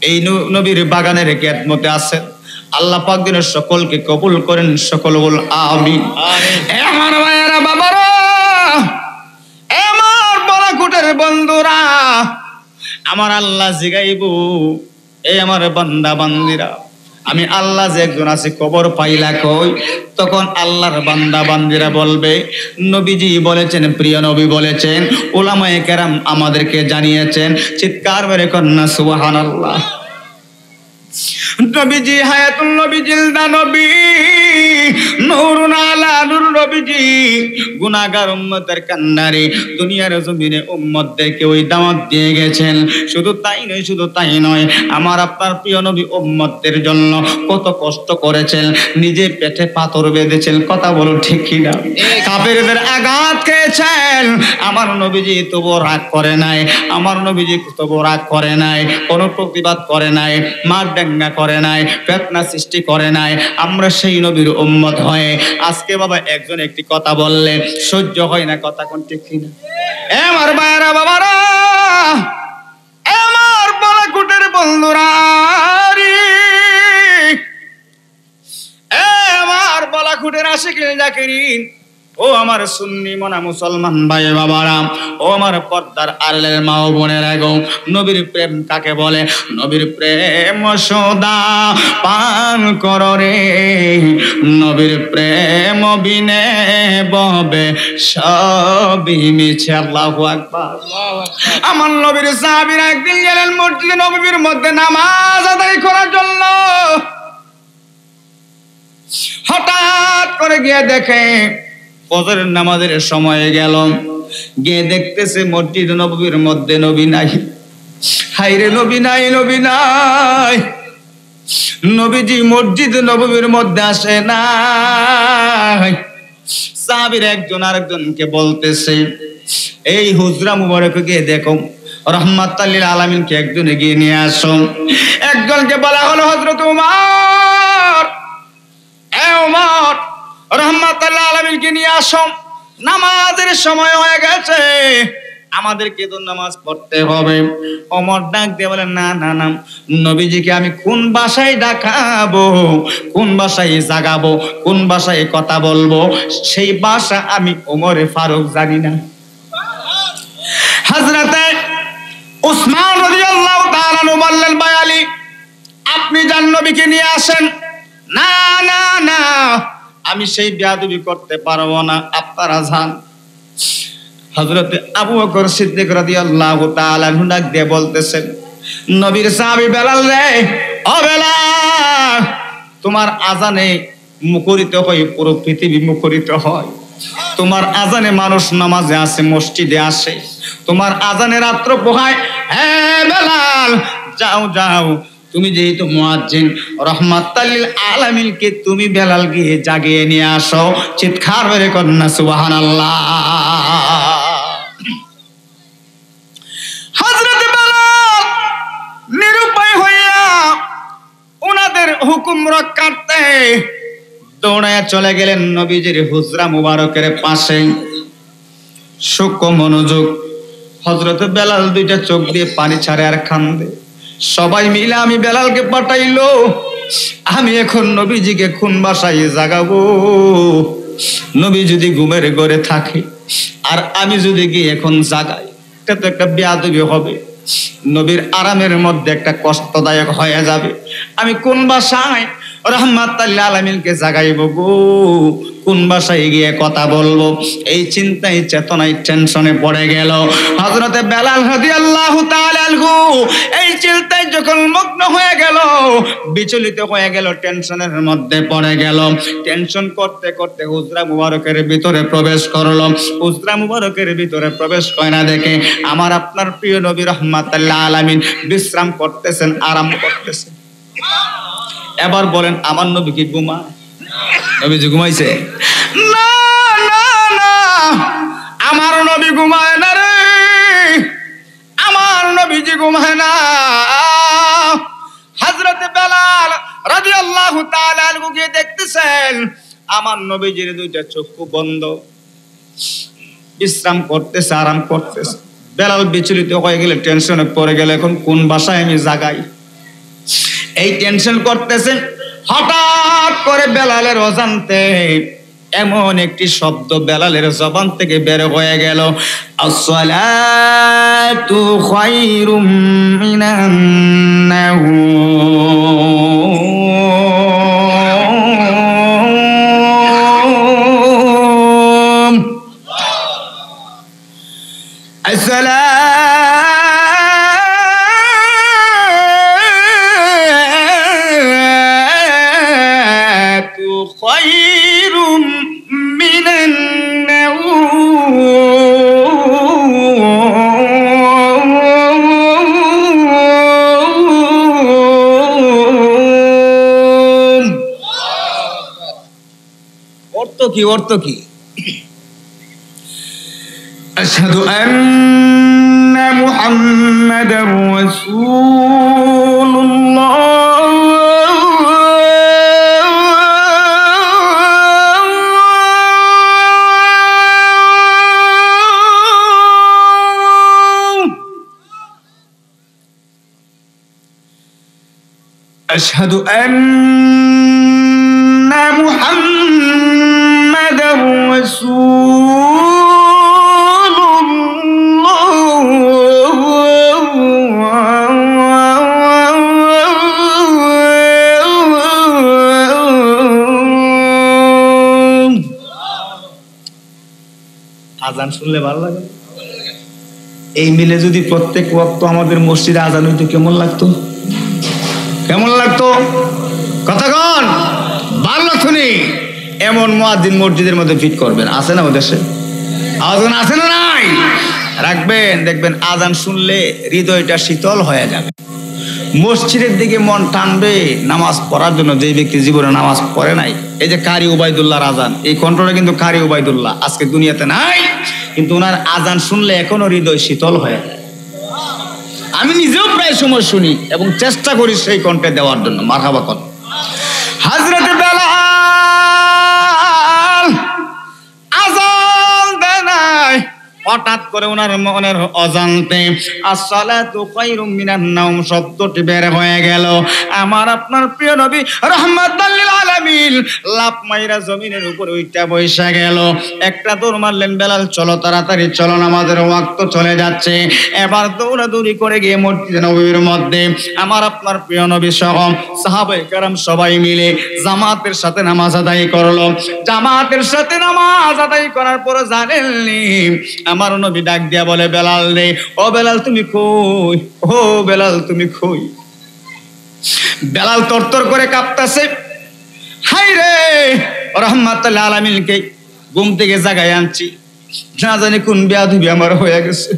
এই নবীর বাগানের খেদমতে আছেন, আল্লাহ পাক যেন সকলকে কবুল করেন, সকল বল আমিন। আমার ভাইয়েরা, বাবারা, আমার বলাকুটের বন্ধুরা, আমার আল্লাহ জিগাইব, এই আমার বান্দা বান্দিরা, আমি আল্লাহ যে একজন আছে খবর পাইলা কই? তখন আল্লাহর বান্দা বান্দিরা বলবে, নবীজি বলেছেন, প্রিয় নবী বলেছেন, উলামায়ে কেরাম আমাদেরকে জানিয়েছেন। চিৎকার করে কন্যা সুবহানাল্লাহ। নবীজি হায়াতুল নবী, জিলদা নবী, নূরুন আলা নূর নবীজি, গুনাহগার উম্মতের কান্নারে দুনিয়ার জমিনে উম্মতদেরকে ওই দাওয়াত দিয়ে গেছেন। শুধু তাই নয়, আমার আপনার প্রিয় নবী উম্মতদের জন্য কত কষ্ট করেছেন, নিজে পেটে পাথর বেঁধেছেন। কথা বলো ঠিক কি না? কাফেরদের আঘাত খেয়েছেন, আমার নবীজি তবু রাগ করে নাই, আমার নবীজি তবু রাগ করে নাই, কোনো প্রতিবাদ করে নাই, মার ডাঙ্গা করে নাই, ফিতনা সৃষ্টি করে নাই। আমরা সেই নবীর উম্মত হয়ে আজকে বাবা একজন একটি কথা বললে সহ্য হয় না। কথা কোন ঠিক কিনা? আমার ভাইরা, বাবারা, আমার বলাকুটের বন্ধুরা, আমার বলাকুটের আশিকিন জাকিরিন, ও আমার সুন্নি মনা মুসলমান ভাই বাবারা, ও আমার পর্দার আড়ালের মা ও বোনেরা গো, নবীর প্রেম কাকে বলে? নবীর প্রেম সদা পান কর রে, নবীর প্রেম বিনে ববে সবই মিছে। আল্লাহু আকবার। আমার নবীর সাহাবীরা একদিন গেলেন মসজিদে নববীর মধ্যে নামাজ আদায় করার জন্য। হঠাৎ করে গিয়ে দেখে ফজরের নামাজের সময় গেল, গিয়ে দেখতেছে মসজিদ নববীর মধ্যে নবী নাই। হায়রে, নবী নাই, নবী নাই। নবীজি মসজিদ নববীর মধ্যে আসে না। সাহাবীরা একজন আরেকজনকে বলতেছে, এই হুজরা মুবারকে গিয়ে দেখো, রাহমাতাল লিল আলামিনকে একজনে গিয়ে নিয়ে আসো। একজনকে বলা হলো হযরত উমর, ওমর রাহমাতুল্লাহ আলামিনকে নিয়ে আসো, নামাজের সময় হয়ে গেছে, আমাদেরকে তো নামাজ পড়তে হবে। ওমর ডাক দিয়ে বলেন, না না না, নবীজিকে আমি কোন ভাষায় ডাকাবো, কোন ভাষায় জাগাবো, কোন ভাষায় কথা বলবো, সেই ভাষা আমি ওমরে ফারুক জানি না। হযরতে উসমান রাদিয়াল্লাহু তাআলা আনহু বললেন, ভাই আলী, আপনি যান নবীকে নিয়ে আসেন। না না না, আমি সেই বেয়াদবি করতে পারবো না, আপনারা যান। হযরতে আবু বকর সিদ্দিক রাদিয়াল্লাহু তাআলা আনহু ডাক দিয়ে বলতেছেন, নবীর সাহাবী বেলাল রে, ও বেলাল, তোমার আজানে মুখরিত হয় পুরো পৃথিবী মুখরিত হয়, তোমার আজানে মানুষ নামাজে আসে, মসজিদে আসে, তোমার আজানে রাত্র পোহায়। হ্যাঁ বেলাল, যাও যাও, তুমি যেহেতু মুয়াজ্জিন, রাহমাতাল লিল আলামিনকে তুমি বেলাল গিয়ে জাগিয়ে নিয়ে আসো। চিৎকার মেরে কন্যা সুবহানাল্লাহ। হযরত বেলাল নিরুপায় হইয়া ওনাদের হুকুম রক্ষার্থে দৌড়ায় চলে গেলেন নবীজির হুজরা মুবারকের পাশে। সূক্ষ্ম মনোযোগ, হযরত বেলাল দুইটা চোখ দিয়ে পানি ছাড়ে আর কান্দে। সবাই মিলে আমি বেলালকে পাঠাইলো, আমি এখন নবীজিকে কোন ভাষায় জাগাবো? নবী যদি ঘুমের ঘরে থাকে আর আমি যদি গিয়ে এখন জাগাই, এটা তো একটা বেয়াদবি হবে, নবীর আরামের মধ্যে একটা কষ্টদায়ক হয়ে যাবে। আমি কোন ভাষায় রাহমাতাল লিল আলামিনকে জাগাইব গো, কোন ভাষায় গিয়ে কথা বলবো? এই চিন্তায় চেতনায় টেনশনে পড়ে গেল হযরতে বেলাল রাদিয়াল্লাহু তাআলা আনহু। এই চিন্তায় যখন মগ্ন হয়ে গেল, বিচলিত হয়ে গেল, টেনশনের মধ্যে পড়ে গেল। টেনশন করতে করতে হুজরা মুবারকের ভিতরে প্রবেশ করলো। হুজরা মুবারকের ভিতরে প্রবেশ করে না দেখে আমার আপনার প্রিয় নবী রাহমাতাল লিল আলামিন বিশ্রাম করতেছেন, আরাম করতেছেন। এবার বলেন, আমার নবী কি ঘুমায়? নবীজি ঘুমাইছে? না না না, আমার নবী ঘুমায় না রে, আমার নবীজি ঘুমায় না। হযরত বেলাল রাদিয়াল্লাহু তাআলা আনহু গিয়ে দেখতেছেন আমার নবীজির দুইটা চক্ষু বন্ধ, বিশ্রাম করতেছে, আরাম করতেছে। বেলাল বিচলিত হয়ে গেলে, টেনশনে পড়ে গেলে, এখন কোন ভাষায় আমি জাগাই? এই টেনশন করতেছেন, হঠাৎ করে বেলালের অজান্তে এমন একটি শব্দ বেলালের জবান থেকে বের হয়ে গেল, আসসালাতু খায়রুম মিনান নাওম। খায়রুম মিনান নাওম। অর্থ কি? অর্থ কি? আশহাদু আন্না মুহাম্মাদার রাসূলুল্লাহ। أشهد أن محمدا رسول الله। আজান শুনলে ভালো লাগে? এই মিলে যদি প্রত্যেক ওয়াক্ত আমাদের মসজিদে আজান হইতো কেমন লাগতো? কেমন লাগতো? কতক্ষণ? ভালো লাগতো নি? এমন মুয়াজ্জিন মসজিদের মধ্যে ফিট করবেন, আছে না ওদেশে? আজান আছে না নাই? রাখবেন, দেখবেন আজান শুনলে হৃদয়টা শীতল হয়ে যাবে, মসজিদের দিকে মন টানবে নামাজ পড়ার জন্য। যে ব্যক্তি জীবনে নামাজ পড়ে নাই, এই যে কারি উবাইদুল্লাহর আজান, এই কণ্ঠটা কিন্তু কারি উবাইদুল্লাহ আজকে দুনিয়াতে নাই, কিন্তু ওনার আজান শুনলে এখনো হৃদয় শীতল হয়ে যায়। আমি নিজেও প্রায় সময় শুনি এবং চেষ্টা করি সেই কণ্ঠে দেওয়ার জন্য। মারহাবা কর। হযরত বেলাল হঠাৎ করে ওনার মনের অজান্তে আসসালাতু খায়রুম মিনান নাওম শব্দটি বের হয়ে গেল। আমার আপনার প্রিয় নবী রাহমাতাল লিল আলামিন লাফ মাইরা জমিনের উপরে উঠা বসে গেল। একটা দৌড় মারলেন, বেলাল চলো তাড়াতাড়ি চলো, নামাজের ওয়াক্ত চলে যাচ্ছে। এবার দৌড়াদৌড়ি করে গিয়ে মসজিদে নববীর মধ্যে আমার আপনার প্রিয় নবী সহ সাহাবায়ে কেরাম সবাই মিলে জামাতের সাথে নামাজ আদায় করলো। জামাতের সাথে নামাজ আদায় করার পর জানেননি আমার নবী ডাক দিয়া বলে, বেলাল রে, ও বেলাল তুমি কই, ও বেলাল তুমি কই? বেলাল তরতর করে কাঁপতাছে। হাই রে, রাহমাতুল আলামিনকে ঘুম থেকে জাগায় আনছি, না জানি কোন বেয়াদবি আমার হয়ে গেছে,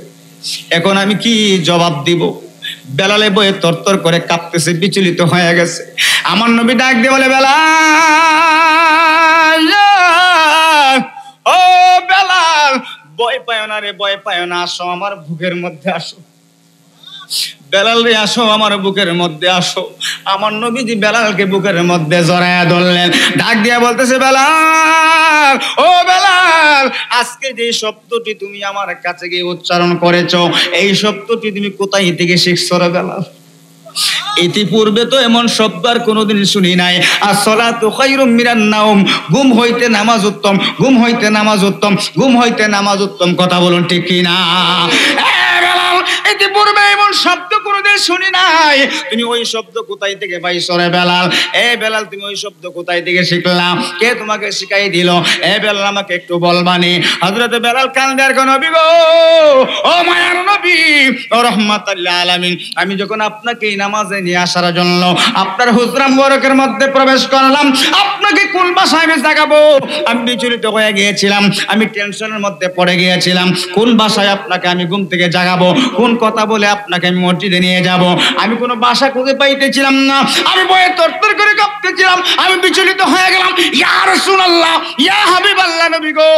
এখন আমি কি জবাব দিব? বেলালে বয়ে তরতর করে কাঁপতেছে, বিচলিত হয়ে গেছে। আমার নবী ডাক দিয়ে বলে, বেলাল, ও বেলাল, ভয় পায় না রে, ভয় পায় না, আসো আমার বুকের মধ্যে আসো। বেলাল রে আসো, আমার বুকের মধ্যে আসো। আমার নবীজি বেলালকে বুকের মধ্যে জড়ায়া ধরলেন, ডাক দিয়া বলতেছে, বেলাল, ও বেলাল, আজকে যে শব্দটি তুমি আমার কাছে গিয়ে উচ্চারণ করেছো, এই শব্দটি তুমি কোথায় থেকে শিখছো রে বেলাল? ইতিপূর্বে তো এমন শব্দ আর কোনোদিন শুনি নাই। আসসালাতু খায়রুম মিনান নাওম, ঘুম হইতে নামাজ উত্তম, ঘুম হইতে নামাজ উত্তম, ঘুম হইতে নামাজ উত্তম। কথা বলুন ঠিক কি না? ইতিপূর্বে এমন শব্দ কোনোদিন শুনি নাই। তুমি ওই শব্দ কোথায় থেকে পাইছো রে বেলাল? এ বেলাল, তুমি ওই শব্দ কোথায় থেকে শিখলাম? কে তোমাকে শিখাই দিল? এ বেলাল, আমাকে একটু বলবানি। হযরত বেলাল কান্দে, আর নবী গো, ও মায়ার নবী, ও রাহমাতুল লিল আলামিন, আমি যখন আপনাকে এই নামাজে নিয়ে আসার জন্য আপনার হুজরা মুবারকের মধ্যে প্রবেশ করলাম, আপনাকে কোন ভাষায় আমি জাগাবো আমি বিচলিত হয়ে গিয়েছিলাম, আমি টেনশনের মধ্যে পড়ে গিয়েছিলাম। কোন ভাষায় আপনাকে আমি ঘুম থেকে জাগাবো, কোন কথা বলে আপনাকে আমি মসজিদে নিয়ে যাব, আমি কোনো ভাষা খুঁজে পাইতেছিলাম না। আমি ভয়ে তরতর করে কাঁপতেছিলাম, আমি বিচলিত হয়ে গেলাম। ইয়া রাসূলুল্লাহ, ইয়া হাবিবাল্লাহ, নবী গো।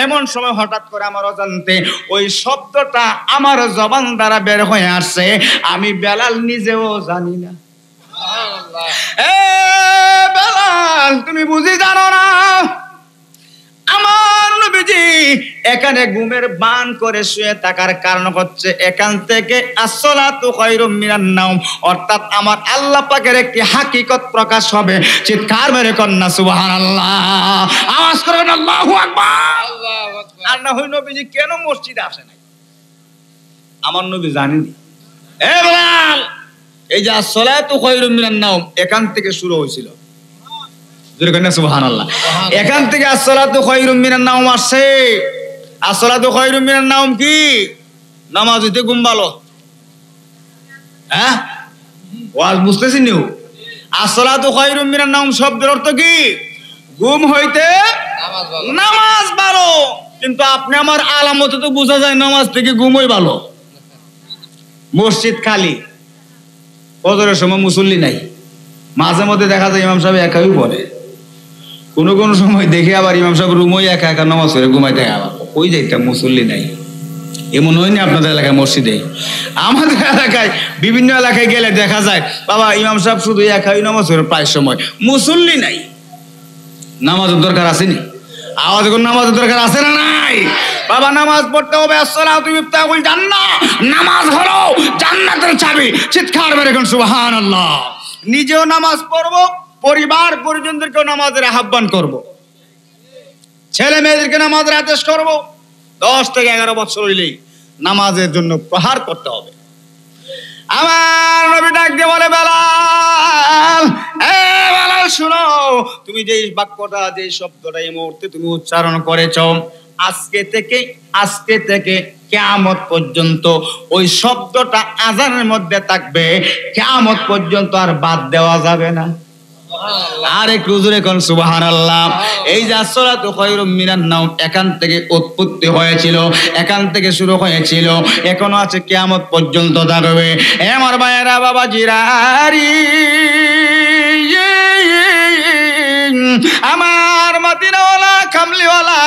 এমন সময় হঠাৎ করে আমার অজান্তে ওই শব্দটা আমার জবান দ্বারা বের হয়ে আসছে, আমি বেলাল নিজেও জানি না। এ বেলাল, তুমি বুঝি জানো না আমার নবীজি এখানে ঘুমের বান করে শুয়ে থাকার কারণ হচ্ছে এখান থেকে আসসালাতু খায়রুম মিনান নাওম, অর্থাৎ আমার আল্লাহ পাকের একটি হাকিকত প্রকাশ হবে। চিৎকার মেরে কন্যা সুবহানাল্লাহ, আওয়াজ করেন আল্লাহু আকবার। আল্লাহু আকবার। আর না হয় নবীজি কেন মসজিদে আসে নাই? আমার নবী জানেনি। এ বেলাল, এই যে আসসালাতু খায়রুম মিনান নাওম এখান থেকে শুরু হয়েছিল। সুবহানাল্লাহ, এখান থেকে আসসালাতু খায়রুম মিনান নাওম আসছে। আসসালাতু খায়রুম মিনান নাওম কি? নামাজ হইতে ঘুম ভালো। হ্যাঁ, ওয়াজ বুঝতেছেন নিও? আসসালাতু খায়রুম মিনান নাওম শব্দের অর্থ কি? ঘুম হইতে নামাজ ভালো। কিন্তু আপনি আমার আলামতে তো বোঝা যায় নামাজ থেকে ঘুমই ভালো। মসজিদ খালি, ফজরের সময় মুসল্লি নাই, মাঝে মধ্যে দেখা যায় ইমাম সাহেব একাই পড়ে, কোন কোন সময় দেখে আবার ইমাম সাহেব রুমই একা একা নামাজ পড়ে ঘুমাইতে, আবার ওই যাইতাম মুসল্লি নাই। এমন হয়নি আপনাদের এলাকায় মসজিদে? আমাদের এলাকায় বিভিন্ন এলাকায় গেলে দেখা যায় বাবা ইমাম সাহেব শুধু একাই নামাজ পড়ে, প্রায় সময় মুসল্লি নাই। নামাজের দরকার আসেনি? আওয়াজ এখন নামাজের দরকার আছে না নাই? বাবা নামাজ পড়তে হবে। আসসালাতু মিফতাহুল জান্নাহ, নামাজ হলো জান্নাতের চাবি। চিৎকার মেরে কোন সুবহানাল্লাহ। নিজেও নামাজ পড়বো, পরিবার পরিজনদেরকেও নামাজের আহ্বান করব, ছেলে মেয়েদেরকে নামাজের আদেশ করব। 10 থেকে 11 বছর হইলেই নামাজের জন্য প্রহার করতে হবে। আমার নবী ডাক দিয়ে বলে, বেলাল, এ বেলাল শুনো, তুমি যেই বাক্যটা, যেই শব্দটা এই মুহূর্তে তুমি উচ্চারণ করেছো, আজকে থেকে কিয়ামত পর্যন্ত ওই শব্দটা আযানের মধ্যে থাকবে, কিয়ামত পর্যন্ত আর বাদ দেওয়া যাবে না। আর একটু জোরে কোন সুবহানাল্লাহ। এই যে আসসালাতু খায়রুম মিনান নাওম এখান থেকে উৎপত্তি হয়েছিল, এখান থেকে শুরু হয়েছিল, এখনো আছে, কিয়ামত পর্যন্ত থাকবে। আমার ভাইয়েরা, বাবা জিরারি, আমার মদিনাওয়ালা কামলিওয়ালা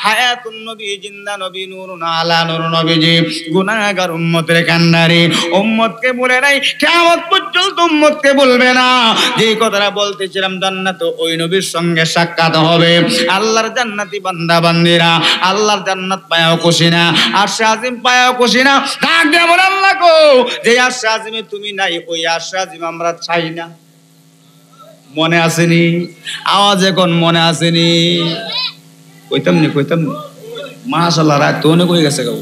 হায়াতুন নবী জিন্দা নবী নূরুন আলা নূর নবীজি গুনাহগার উম্মতের কান্নারে উম্মতকে বলে নাই কিয়ামত পর্যন্ত উম্মতকে বলবে না যে কথাটা বলতেছিলাম জান্নাত ওই নবীর সঙ্গে সাক্ষাৎ হবে আল্লাহর জান্নাতি বান্দা বান্দিরা আল্লাহর জান্নাত পায়াও খুশি না আরশে আজিম পায়াও খুশি না ডাক দিয়ে বলে আল্লাহ গো যে আরশে আজিমে তুমি নাই ওই আরশে আজিম আমরা চাই না মনে আসেনি আওয়াজ এখন মনে আসেনি কইতাম নি মাশাআল্লাহ রাত তো অনেক হয়ে গেছে গো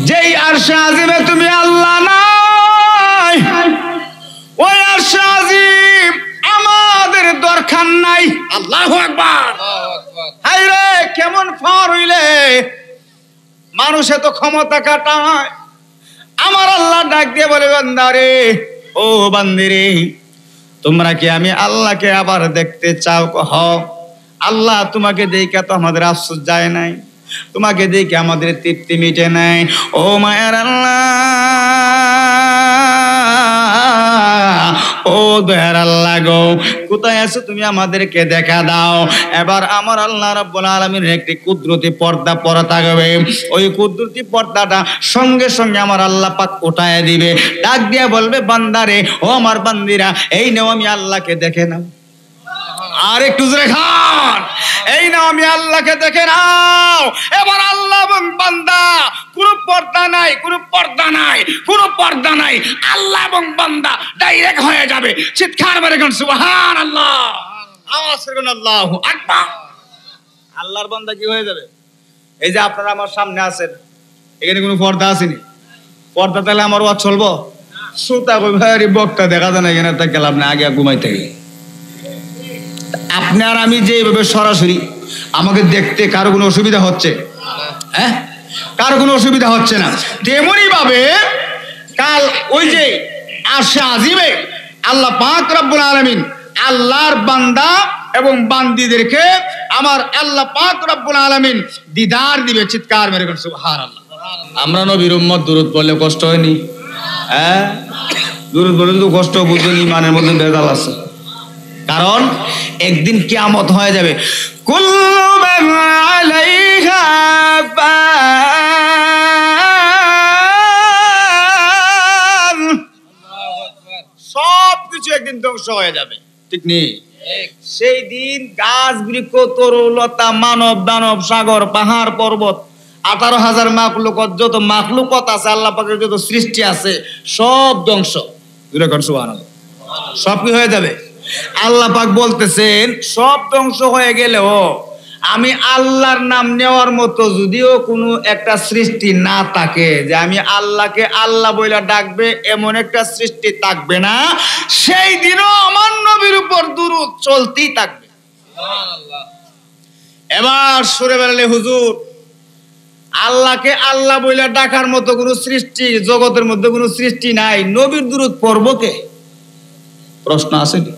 যেই আরশে আজিমে তুমি আল্লাহ নাই ওই আরশে আজিম আমাদের দরকার নাই আল্লাহু আকবার হায় রে কেমন ফার হইলে মানুষে তো ক্ষমতা কাটায় আমার আল্লাহ ডাক দিয়ে বলে বান্দারে ও বান্দিরে তোমরা কি আমি আল্লাহকে আবার দেখতে চাও হ আল্লাহ তোমাকে দেখে তো আমাদের আফসোস যায় নাই তোমাকে দেখে আমাদের তৃপ্তি মিটে নাই ও মায়ার আল্লাহ ও দয়ার আল্লাহ গো কোথায় আছো তুমি আমাদেরকে দেখা দাও এবার আমার আল্লাহ রাব্বুল আলামিনের একটি কুদরতি পর্দা পরা থাকবে ওই কুদরতি পর্দাটা সঙ্গে সঙ্গে আমার আল্লাহ পাক উঠায় দিবে ডাক দিয়ে বলবে বান্দারে ও আমার বান্দিরা এই নাও আমি আল্লাহকে দেখে নাও আর একটু জোরে খান এই নাও আমি আল্লাহকে দেখে নাও এবার আল্লাহ এবং বান্দা কোনো পর্দা নাই আল্লাহ এবং বান্দা ডাইরেক্ট হয়ে যাবে চিৎকার মেরে কোন সুবহানাল্লাহ আওয়াজ করে কোন আল্লাহু আকবার আল্লাহর বান্দা কি হয়ে যাবে এই যে আপনারা আমার সামনে আছেন এখানে কোনো পর্দা আসেনি পর্দা তাহলে আমার ওয়াজ চলবো সুতা কই ভাই বক্তা দেখা যায় না এখানে তা গেলাম না আগে ঘুমাইতে গেলে আপনি আর আমি যেভাবে সরাসরি আমাকে দেখতে কারো কোনো অসুবিধা হচ্ছে হ্যাঁ কারো কোনো অসুবিধা হচ্ছে না তেমনি ভাবে কাল ওই যে আরশে আজিমে আল্লাহ পাক রব্বুল আলামিন আল্লাহর বান্দা এবং বান্দীদেরকে আমার আল্লাহ পাক রব্বুল আলামিন দিদার দিবে চিৎকার মেরে কোন সুবহানাল্লাহ আমরা নবীর উম্মত দুরূদ পড়লে কষ্ট হয়নি হ্যাঁ দুরূদ পড়লে তো কষ্ট বুঝুন ইমানের মধ্যে ভেজাল আছে কারণ একদিন কিয়ামত হয়ে যাবে কুল্লু মান আলাইহা ফান সব কিছু একদিন ধ্বংস হয়ে যাবে ঠিক নেই সেই দিন গাছ বৃক্ষ তরুলতা মানব দানব সাগর পাহাড় পর্বত 18,000 মাখলুকত যত মাখলুকত আছে আল্লাহ পাকের যত সৃষ্টি আছে সব ধ্বংস সুবহানাল্লাহ সব কি হয়ে যাবে আল্লাহ পাক বলতেছেন সব ধ্বংস হয়ে গেলেও আমি আল্লাহর নাম নেওয়ার মতো যদিও কোনো একটা সৃষ্টি না থাকে যে আমি আল্লাহকে আল্লাহ বইলা ডাকবে এমন একটা সৃষ্টি থাকবে না সেই দিনও আমার নবীর উপর দুরূদ চলতেই থাকবে সুবহানাল্লাহ এবার সুরে বেলালে হুজুর আল্লাহকে আল্লাহ বইলা ডাকার মতো কোনো সৃষ্টি জগতের মধ্যে কোনো সৃষ্টি নাই নবীর দুরূদ পড়ব কে প্রশ্ন আসেনি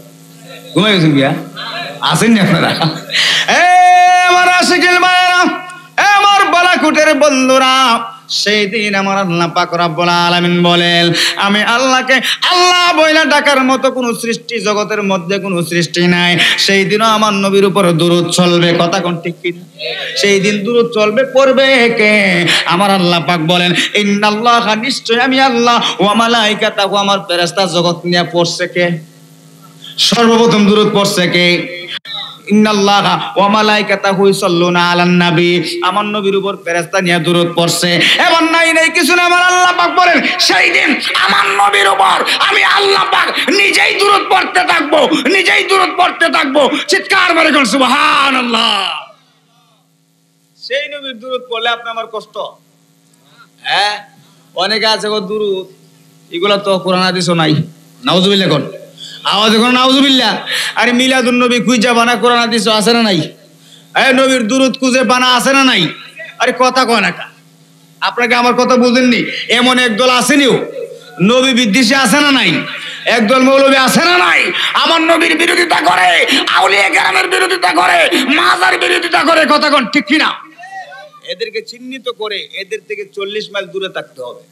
ঘুমাই গেছেন গিয়া আসেননি আপনারা আমার আশিকুল মায়েরা আমার বালাকুটের বন্ধুরা সেই দিন আমার আল্লাহ পাক রব্বুল আলামিন বলেন আমি আল্লাহকে আল্লাহ বইলা ডাকার মতো কোনো সৃষ্টি জগতের মধ্যে কোনো সৃষ্টি নাই সেই দিনও আমার নবীর উপর দুরূদ চলবে কথা কোন ঠিক কি সেই দিন দুরূদ চলবে পড়বে কে আমার আল্লাহ পাক বলেন ইন্নাল্লাহা নিশ্চয় আমি আল্লাহ ওয়া মালাইকাতাহু আমার ফেরেশতা জগৎ নিয়ে পড়ছে কে সর্বপ্রথম দুরূদ পড়ছে কে ইন্নাল্লাহা ওয়া মালাইকাতাহু ইউসাল্লুনা আলান নবী আমার নবীর উপর ফেরেশতা নিয়ে দুরূদ পড়ছে এমন নাই কিছু না আমার আল্লাহ পাক বলেন সেই দিন আমার নবীর উপর আমি আল্লাহ পাক নিজেই দুরূদ পড়তে থাকবো চিৎকার করে কোন সুবহানাল্লাহ সেই নবীর দুরূদ পড়লে আপনি আমার কষ্ট হ্যাঁ অনেকে আছে গো দুরূদ এগুলা তো কোরআন হাদিসও নাই নাউজুবিল্লাহ কোন আওয়াজ এখন নাউজুবিল্লাহ আরে মিলাদুন নবী খুঁজে বানা কোরআন হাদিস আছে না নাই এই নবীর দুরূদ খুঁজে বানা আছে না নাই আরে কথা কয় না আপনাকে আমার কথা বুঝেননি এমন একদল আসেনিও নবী বিদ্বেষী আছে না নাই একদল মৌলবী আছে না নাই আমার নবীর বিরোধিতা করে আউলিয়া কেরামের বিরোধিতা করে মাজার বিরোধিতা করে কথা কোন ঠিক কি না এদেরকে চিহ্নিত করে এদের থেকে 40 মাইল দূরে থাকতে হবে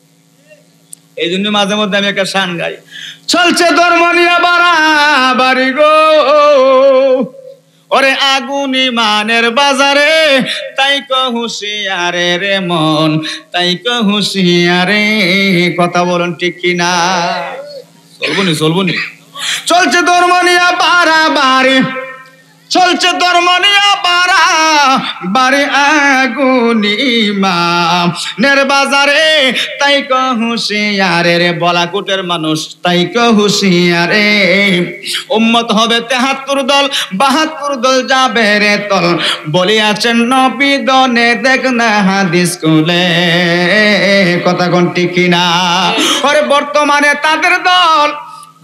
এই জন্য মাঝে মধ্যে আমি একটা শান গাই, চলছে ধর্ম নিয়ে বাড়াবাড়ি গো, ওরে আগুন ইমানের বাজারে, তাই হুঁশিয়ারে রে মন, তাই হুঁশিয়ারে। কথা বলুন ঠিক কিনা? চলবনি চলছে ধর্ম নিয়ে বাড়াবাড়ি, চলছে ধর্ম নিয়ে বাড়াবাড়ি আগুন ইমানের বাজারে, তাই হুঁশিয়ারে রে বলাকুটের মানুষ, তাই হুঁশিয়ারে। উম্মত হবে ৭৩ দল, ৭২ দল যাবে রে তল, বলিয়াছেন নবী দনে, দেখ না হাদিস কুলে। কথা কোন ঠিক কিনা? ওরে বর্তমানে তাদের দল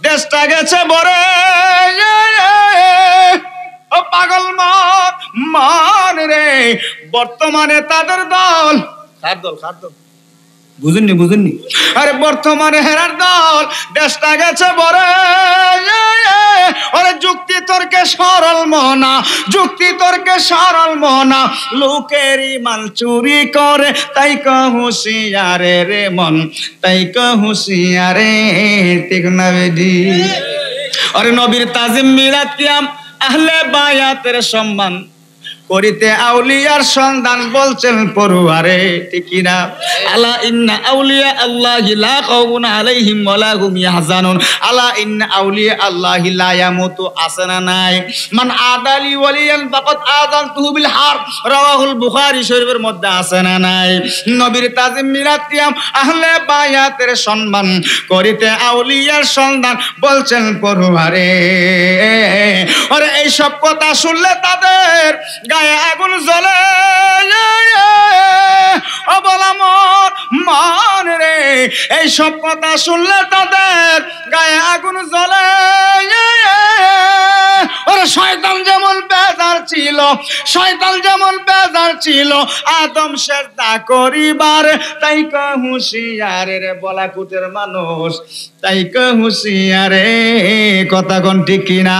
দেশটা গেছে বরে, ও পাগল মান রে, বর্তমানে তাদের দল, কার দল বুঝেননি? আরে বর্তমানে হেরার দল দেশটা গেছে বরে, ওরে যুক্তি তর্কে সরল মনা, যুক্তি তর্কে সরল মনা, লোকের ইমান চুরি করে, তাই হুঁশিয়ারে রে মন, তাই হুঁশিয়ারে। ঠিক না বেডি? আরে নবীর তাজিম মিলাদ কিয়াম আহলে বায়াতের সম্মান করিতে আউলিয়ার সন্ধান, বলছেন পড়ুয়ারে ঠিক কিনা? আলা ইন্না আউলিয়া আল্লাহি লা খাউফুন আলাইহিম ওয়া লা হুম ইয়াহজানুন, আলা ইন্না আউলিয়া আল্লাহি লা ইয়ামুতু, আসনা নাই? মান আদালি ওয়ালিয়ান ফাকাদ আযানতুহু বিল হারব, রাওয়াহুল বুখারী শরীফের মধ্যে আসনা নাই? নবীর তাজিম মিলাদ কিয়াম আহলে বায়াতের সম্মান করিতে আউলিয়ার সন্ধান, বলছেন পড়ুয়ারে। আরে এই সব কথা শুনলে তাদের গায়ে আগুন জ্বলে, ও বলা মান রে, এই সব কথা শুনলে তাদের গায়ে আগুন জ্বলে। ওরে শয়তান যেমন বেজার ছিল, শয়তান যেমন বেজার ছিল আদম সেজদা করিবার, তাই হুঁশিয়ারে রে বলাকুটের মানুষ, তাই হুঁশিয়ারে। কথা কোন ঠিক কিনা?